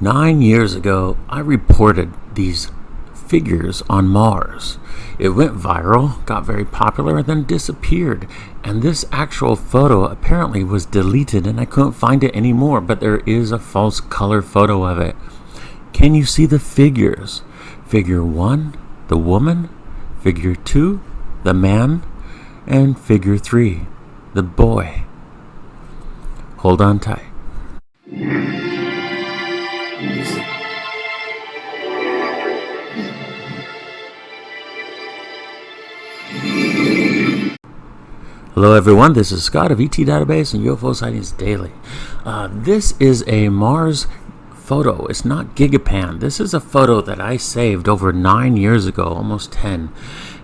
9 years ago, I reported these figures on Mars. It went viral, got very popular, and then disappeared. And this actual photo apparently was deleted and I couldn't find it anymore, but there is a false color photo of it. Can you see the figures? Figure 1, the woman. Figure 2, the man. And figure 3, the boy. Hold on tight. Hello everyone, this is Scott of ET Database and UFO Sightings Daily. This is a Mars photo. It's not Gigapan. This is a photo that I saved over 9 years ago, almost 10.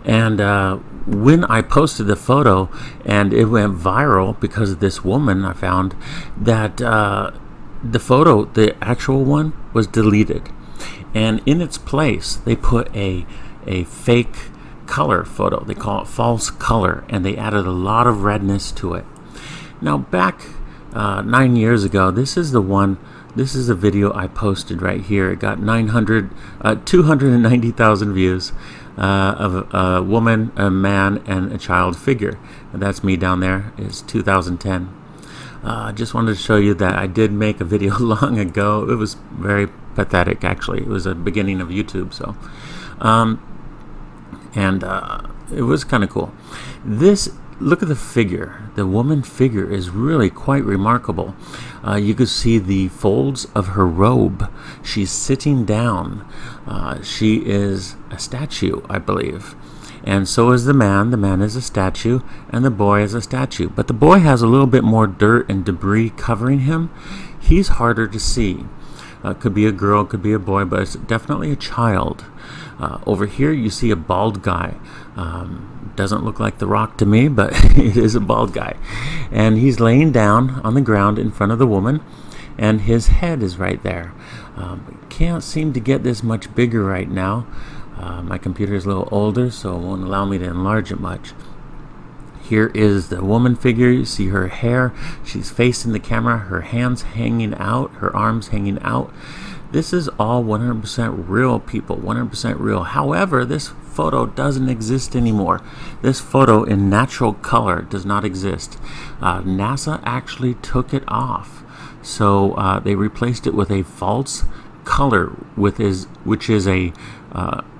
And when I posted the photo and it went viral because of this woman, I found that the photo, the actual one, was deleted. And in its place, they put a fake color photo. They call it false color, and they added a lot of redness to it. Now back 9 years ago, this is the one. This is a video I posted right here. It got 290,000 views of a woman, a man, and a child figure. And that's me down there. It's 2010. I just wanted to show you that I did make a video long ago. It was very pathetic, actually. It was the beginning of YouTube, so. It was kind of cool. Look at the figure. The woman figure is really quite remarkable. You can see the folds of her robe. She's sitting down. She is a statue, I believe. And so is the man. The man is a statue, and the boy is a statue. But the boy has a little bit more dirt and debris covering him. He's harder to see. Could be a girl, could be a boy, but it's definitely a child. Over here you see a bald guy. Doesn't look like The Rock to me, but it is a bald guy. And he's laying down on the ground in front of the woman, and his head is right there. Can't seem to get this much bigger right now. My computer is a little older, so it won't allow me to enlarge it much. Here is the woman figure. You see her hair. She's facing the camera. Her hands hanging out. Her arms hanging out. This is all 100% real, people. 100% real. However, this photo doesn't exist anymore. This photo in natural color does not exist. NASA actually took it off. So they replaced it with a false color, which is a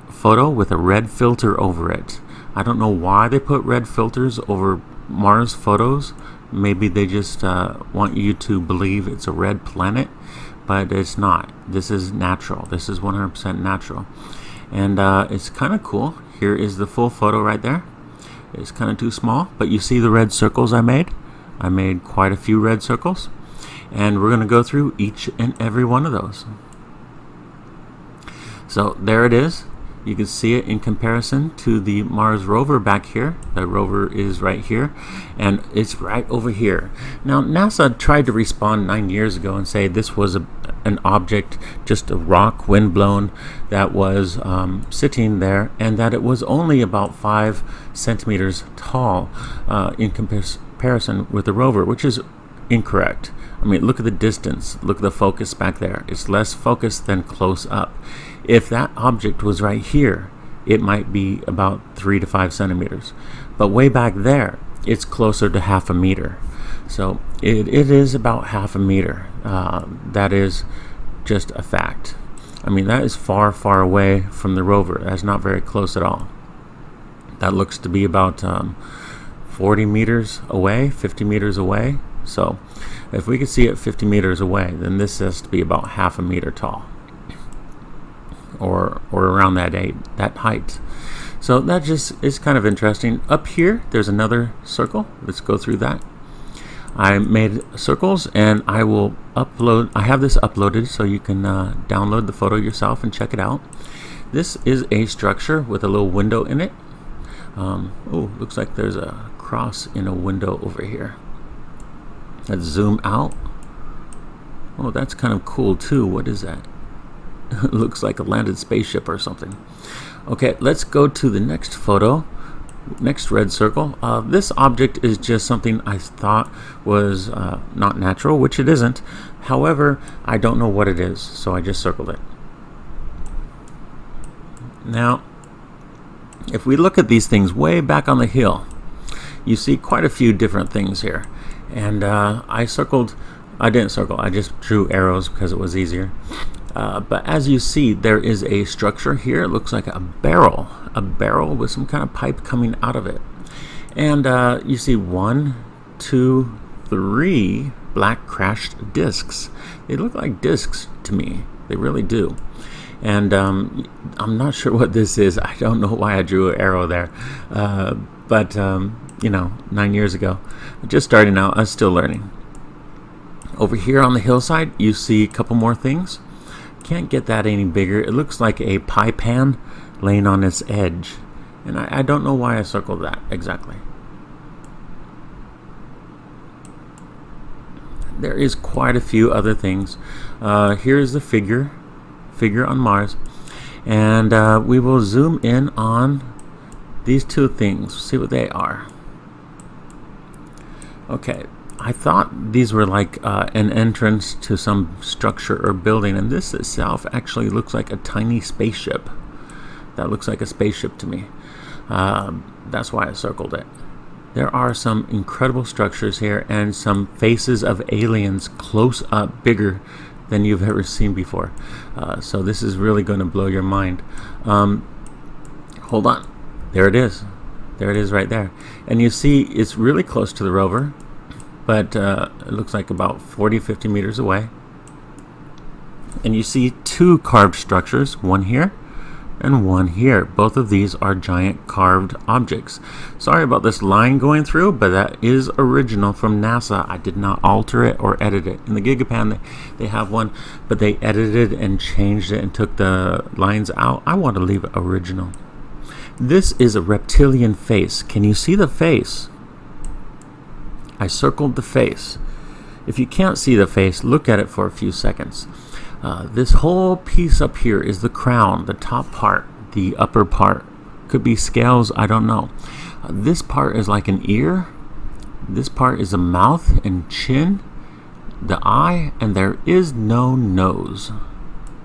photo with a red filter over it. I don't know why they put red filters over Mars photos. Maybe they just want you to believe it's a red planet, but it's not. This is natural. This is 100% natural. And it's kind of cool. Here is the full photo right there. It's kind of too small, but you see the red circles I made? I made quite a few red circles. And we're going to go through each and every one of those. So there it is. You can see it in comparison to the Mars rover back here. The rover is right here, and it's right over here. Now, NASA tried to respond 9 years ago and say this was an object, just a rock, windblown, that was sitting there, and that it was only about 5 centimeters tall in comparison with the rover, which is incorrect. I mean, look at the distance. Look at the focus back there. It's less focused than close up. If that object was right here, it might be about 3 to 5 centimeters. But way back there, it's closer to half a meter. So it is about half a meter. That is just a fact. I mean, that is far, far away from the rover. That's not very close at all. That looks to be about 40 meters away, 50 meters away. So if we could see it 50 meters away, then this has to be about half a meter tall, or around that height. So that just is kind of interesting. Up here, there's another circle. Let's go through that. I made circles, and I will upload. I have this uploaded, so you can download the photo yourself and check it out. This is a structure with a little window in it. Oh, looks like there's a cross in a window over here. Let's zoom out. Oh, that's kind of cool too. What is that? It looks like a landed spaceship or something. Okay, let's go to the next photo. Next red circle. This object is just something I thought was not natural, which it isn't. However, I don't know what it is, so I just circled it. Now, if we look at these things way back on the hill, you see quite a few different things here. And I didn't circle, I just drew arrows because it was easier. But as you see, there is a structure here. It looks like a barrel with some kind of pipe coming out of it. And you see 1, 2, 3 black crashed discs. They look like discs to me. They really do. And I'm not sure what this is. I don't know why I drew an arrow there. But 9 years ago, just starting out, I was still learning. Over here on the hillside, you see a couple more things. Can't get that any bigger. It looks like a pie pan laying on its edge. And I don't know why I circled that exactly. There is quite a few other things. Here's the figure on Mars. And we will zoom in on these two things, see what they are. Okay, I thought these were like an entrance to some structure or building, and this itself actually looks like a tiny spaceship. That looks like a spaceship to me. That's why I circled it. There are some incredible structures here and some faces of aliens close up, bigger than you've ever seen before. So this is really going to blow your mind. Hold on. There it is. There it is right there. And you see it's really close to the rover, but it looks like about 40-50 meters away. And you see 2 carved structures, one here and one here. Both of these are giant carved objects. Sorry about this line going through, but that is original from NASA. I did not alter it or edit it. In the Gigapan, they have one, but they edited and changed it and took the lines out. I want to leave it original. This is a reptilian face. Can you see the face? I circled the face. If you can't see the face, look at it for a few seconds. This whole piece up here is the crown, the top part, the upper part. Could be scales, I don't know. This part is like an ear. This part is a mouth and chin, the eye, and there is no nose.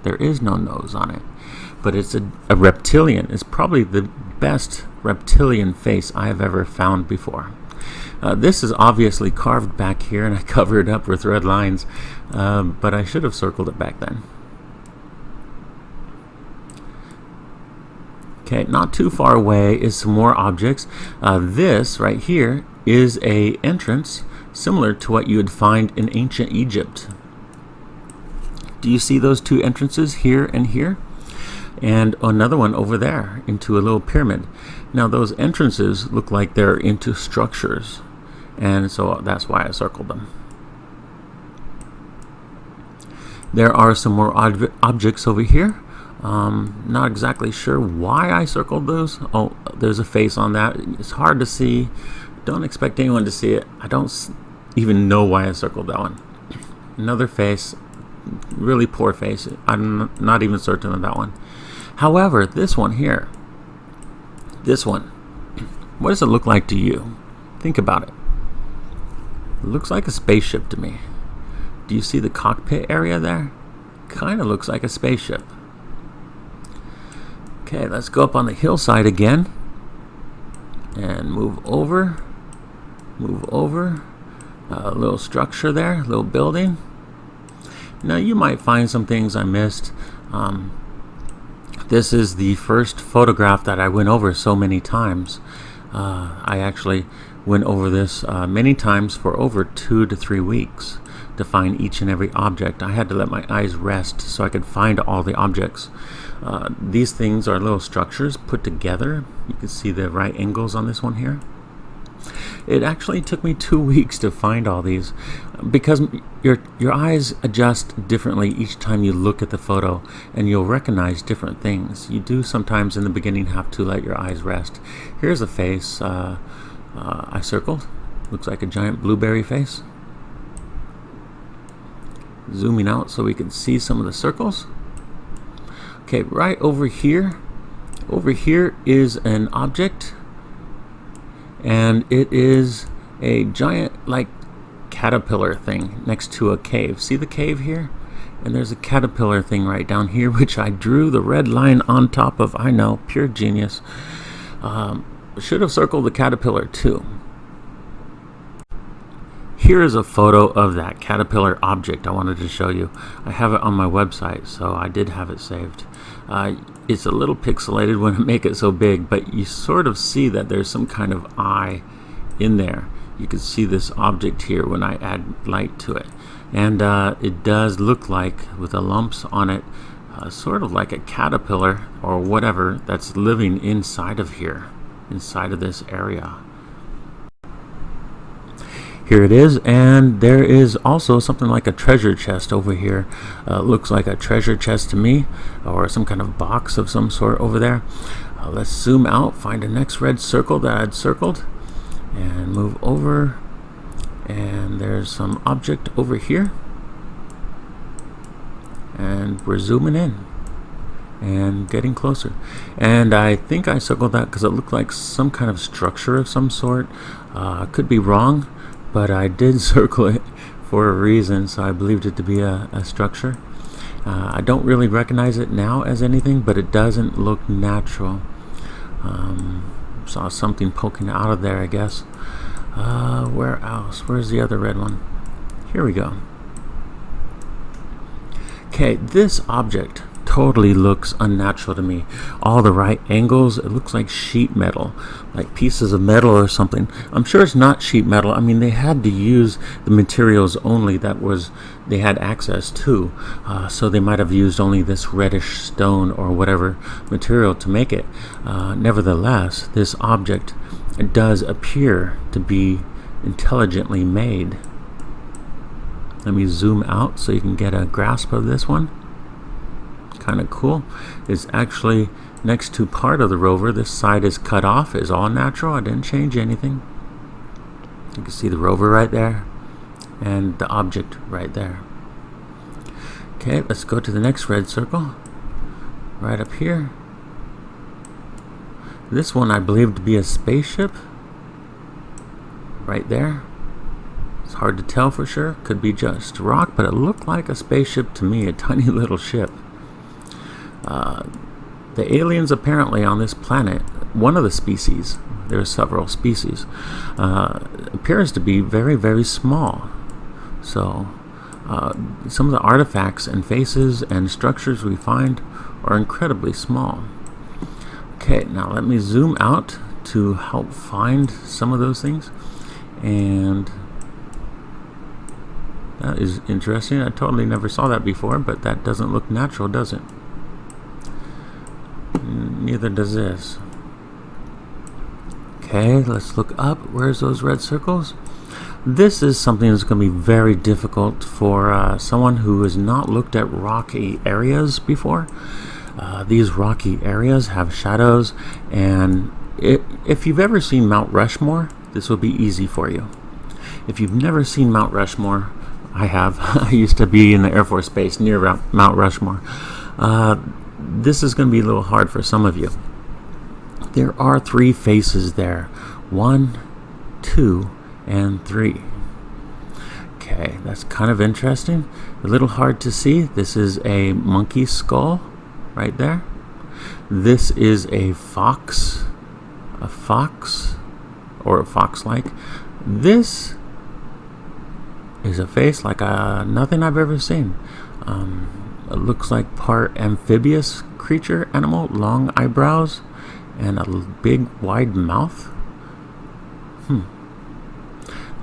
There is no nose on it. But it's a reptilian. It's probably the best reptilian face I have ever found before. This is obviously carved back here, and I covered it up with red lines, but I should have circled it back then. Okay, not too far away is some more objects. This right here is a entrance similar to what you would find in ancient Egypt. Do you see those 2 entrances here and here? And another one over there into a little pyramid. Now those entrances look like they're into structures, and so that's why I circled them. There are some more objects over here. Not exactly sure why I circled those. Oh, there's a face on that. It's hard to see. Don't expect anyone to see it. I don't even know why I circled that one. Another face. Really poor face. I'm not even certain of that one. However, this one here, this one, what does it look like to you? Think about it. It looks like a spaceship to me. Do you see the cockpit area there? Kind of looks like a spaceship. Okay, let's go up on the hillside again and move over. A little structure there, a little building. Now you might find some things I missed. This is the first photograph that I went over so many times. I actually went over this many times for over 2 to 3 weeks to find each and every object. I had to let my eyes rest so I could find all the objects. These things are little structures put together. You can see the right angles on this one here. It actually took me 2 weeks to find all these because your eyes adjust differently each time you look at the photo, and you'll recognize different things. You do sometimes in the beginning have to let your eyes rest. Here's a face I circled. Looks like a giant blueberry face. Zooming out so we can see some of the circles. Okay, right over here. Over here is an object. And it is a giant, like, caterpillar thing next to a cave. See the cave here? And there's a caterpillar thing right down here, which I drew the red line on top of. I know, pure genius. Should have circled the caterpillar too. Here is a photo of that caterpillar object I wanted to show you. I have it on my website, so I did have it saved. It's a little pixelated when I make it so big, but you sort of see that there's some kind of eye in there. You can see this object here when I add light to it. And it does look like, with the lumps on it, sort of like a caterpillar or whatever that's living inside of here, inside of this area. Here it is, and there is also something like a treasure chest over here. Looks like a treasure chest to me, or some kind of box of some sort over there. Let's zoom out, find the next red circle that I'd circled, and move over. And there's some object over here. And we're zooming in and getting closer. And I think I circled that because it looked like some kind of structure of some sort. Could be wrong, but I did circle it for a reason, so I believed it to be a structure. I don't really recognize it now as anything, but it doesn't look natural. Saw something poking out of there, I guess. Where else? Where's the other red one? Here we go. Okay, this object totally looks unnatural to me. All the right angles, it looks like sheet metal, like pieces of metal or something. I'm sure it's not sheet metal. I mean, they had to use the materials only that they had access to, so they might have used only this reddish stone or whatever material to make it. Nevertheless, this object does appear to be intelligently made. Let me zoom out so you can get a grasp of this one. Kind of cool. It's actually next to part of the rover. This side is cut off. It's all natural. I didn't change anything. You can see the rover right there and the object right there. Okay, let's go to the next red circle. Right up here. This one I believe to be a spaceship. Right there. It's hard to tell for sure. Could be just rock, but it looked like a spaceship to me, a tiny little ship. The aliens apparently on this planet, one of the species, there are several species, appears to be very, very small. So some of the artifacts and faces and structures we find are incredibly small. Okay, now let me zoom out to help find some of those things. And that is interesting. I totally never saw that before, but that doesn't look natural, does it? Neither does this. Okay, let's look up. Where's those red circles? This is something that's going to be very difficult for someone who has not looked at rocky areas before. These rocky areas have shadows, and if you've ever seen Mount Rushmore, this will be easy for you. If you've never seen Mount Rushmore, I have. I used to be in the Air Force Base near Mount Rushmore. This is going to be a little hard for some of you. There are 3 faces there. 1, 2, and 3. Okay, that's kind of interesting. A little hard to see. This is a monkey skull right there. This is a fox or a fox-like. This is a face like nothing I've ever seen. It looks like part amphibious creature animal, long eyebrows and a big wide mouth.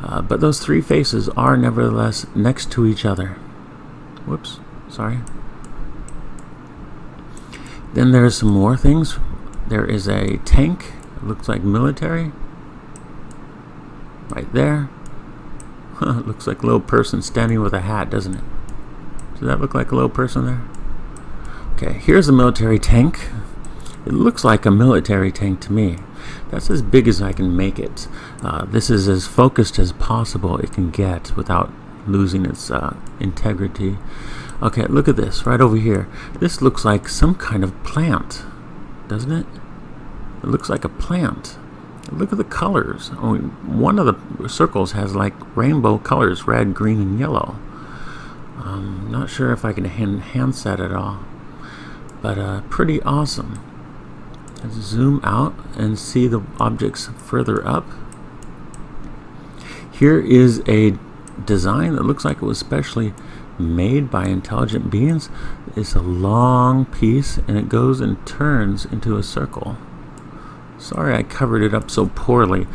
But those 3 faces are nevertheless next to each other. Whoops, sorry. Then there's some more things. There is a tank. It looks like military. Right there. It looks like a little person standing with a hat, doesn't it? Does that look like a little person there? Okay, here's a military tank. It looks like a military tank to me. That's as big as I can make it. This is as focused as possible it can get without losing its integrity. Okay, look at this right over here. This looks like some kind of plant, doesn't it? It looks like a plant. Look at the colors. I mean, one of the circles has like rainbow colors, red, green, and yellow. Not sure if I can enhance that at all, but pretty awesome. Let's zoom out and see the objects further up. Here is a design that looks like it was specially made by intelligent beings. It's a long piece and it goes and turns into a circle. Sorry I covered it up so poorly.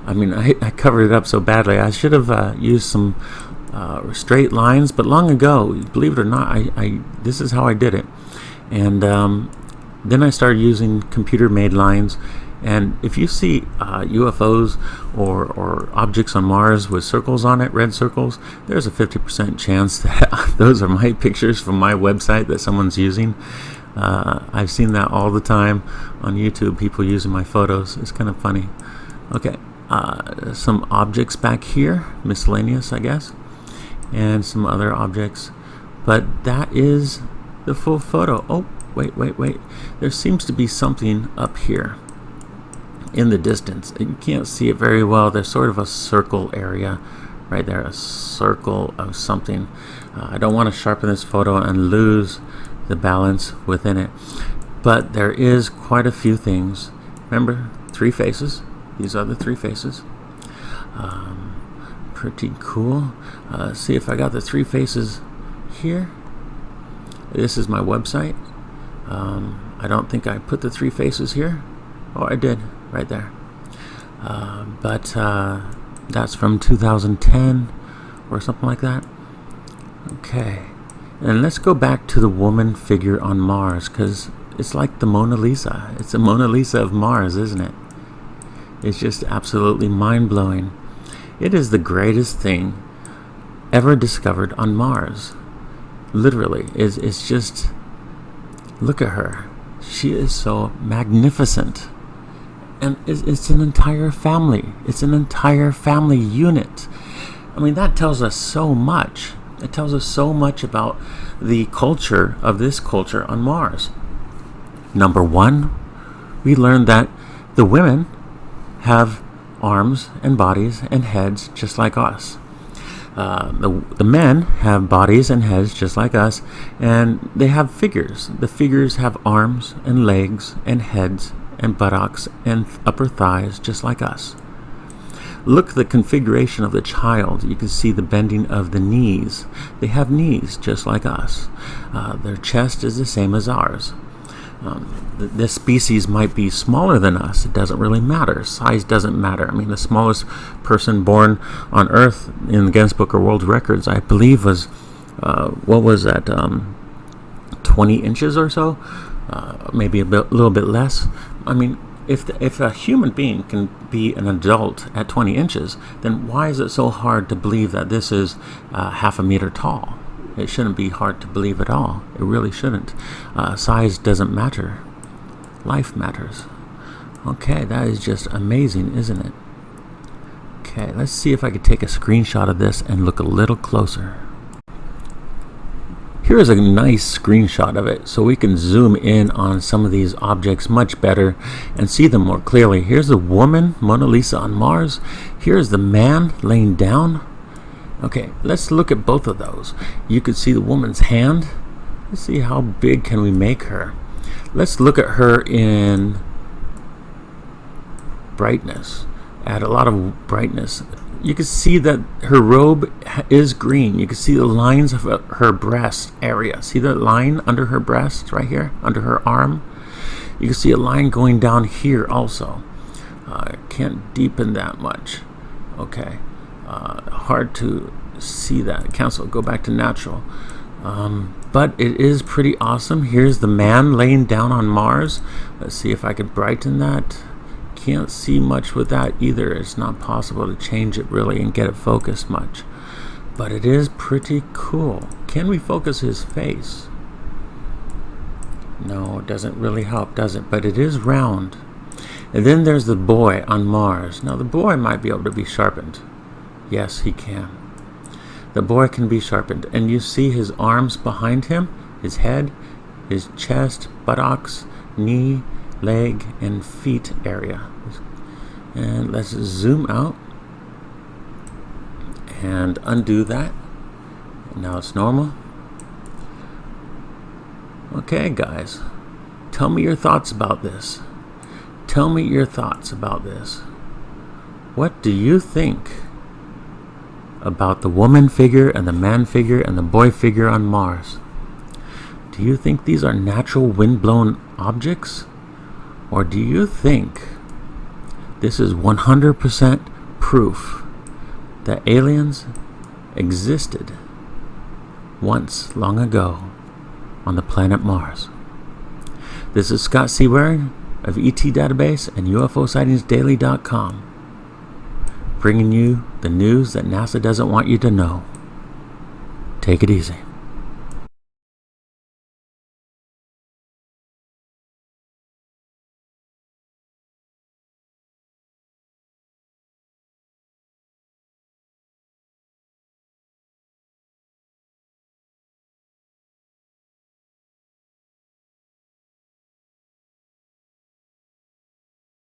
I mean, I covered it up so badly. I should have used some straight lines, but long ago, believe it or not, this is how I did it. And then I started using computer-made lines. And if you see UFOs or objects on Mars with circles on it, red circles, there's a 50% chance that those are my pictures from my website that someone's using. I've seen that all the time on YouTube, people using my photos. It's kind of funny. Okay, some objects back here, miscellaneous, I guess, and some other objects. But that is the full photo. Oh, wait. There seems to be something up here in the distance. You can't see it very well. There's sort of a circle area right there, a circle of something. I don't want to sharpen this photo and lose the balance within it, but there is quite a few things. Remember, 3 faces. These are the 3 faces. Pretty cool. See if I got the 3 faces here. This is my website. I don't think I put the 3 faces here. Oh, I did, right there. But that's from 2010 or something like that. Okay. And let's go back to the woman figure on Mars, because it's like the Mona Lisa. It's a Mona Lisa of Mars, isn't it? It's just absolutely mind-blowing. It is the greatest thing ever discovered on Mars. Literally. It's just, look at her. She is so magnificent. And it's an entire family. It's an entire family unit. I mean, that tells us so much. It tells us so much about the culture of this culture on Mars. Number 1, we learned that the women have arms and bodies and heads just like us. The men have bodies and heads just like us, and they have figures. The figures have arms and legs and heads and buttocks and upper thighs just like us. Look at the configuration of the child. You can see the bending of the knees. They have knees just like us. Their chest is the same as ours. This species might be smaller than us. It doesn't really matter. Size doesn't matter. I mean, the smallest person born on Earth in the Guinness Book of World Records, I believe, was, what was that, 20 inches or so? Maybe a little bit less. I mean, if a human being can be an adult at 20 inches, then why is it so hard to believe that this is half a meter tall? It shouldn't be hard to believe at all. It really shouldn't. Size doesn't matter. Life matters. Okay, that is just amazing, isn't it? Okay, let's see if I could take a screenshot of this and look a little closer. Here is a nice screenshot of it, so we can zoom in on some of these objects much better and see them more clearly. Here's the woman, Mona Lisa on Mars. Here's the man laying down. Okay, let's look at both of those. You can see the woman's hand. Let's see how big can we make her. Let's look at her in brightness. Add a lot of brightness. You can see that her robe is green. You can see the lines of her breast area. See the line under her breast right here, under her arm? You can see a line going down here also. Can't deepen that much. Okay. Hard to see that. Cancel. Go back to natural. But it is pretty awesome. Here's the man laying down on Mars. Let's see if I can brighten that. Can't see much with that either. It's not possible to change it really and get it focused much. But it is pretty cool. Can we focus his face? No, it doesn't really help, does it? But it is round. And then there's the boy on Mars. Now the boy might be able to be sharpened. Yes, he can. The boy can be sharpened. And you see his arms behind him, his head, his chest, buttocks, knee, leg, and feet area. And let's zoom out and undo that. Now it's normal. Okay, guys, tell me your thoughts about this. Tell me your thoughts about this. What do you think about the woman figure and the man figure and the boy figure on Mars? Do you think these are natural wind-blown objects? Or do you think this is 100% proof that aliens existed once long ago on the planet Mars? This is Scott Seawaring of ET Database and UFOSightingsDaily.com, bringing you the news that NASA doesn't want you to know. Take it easy.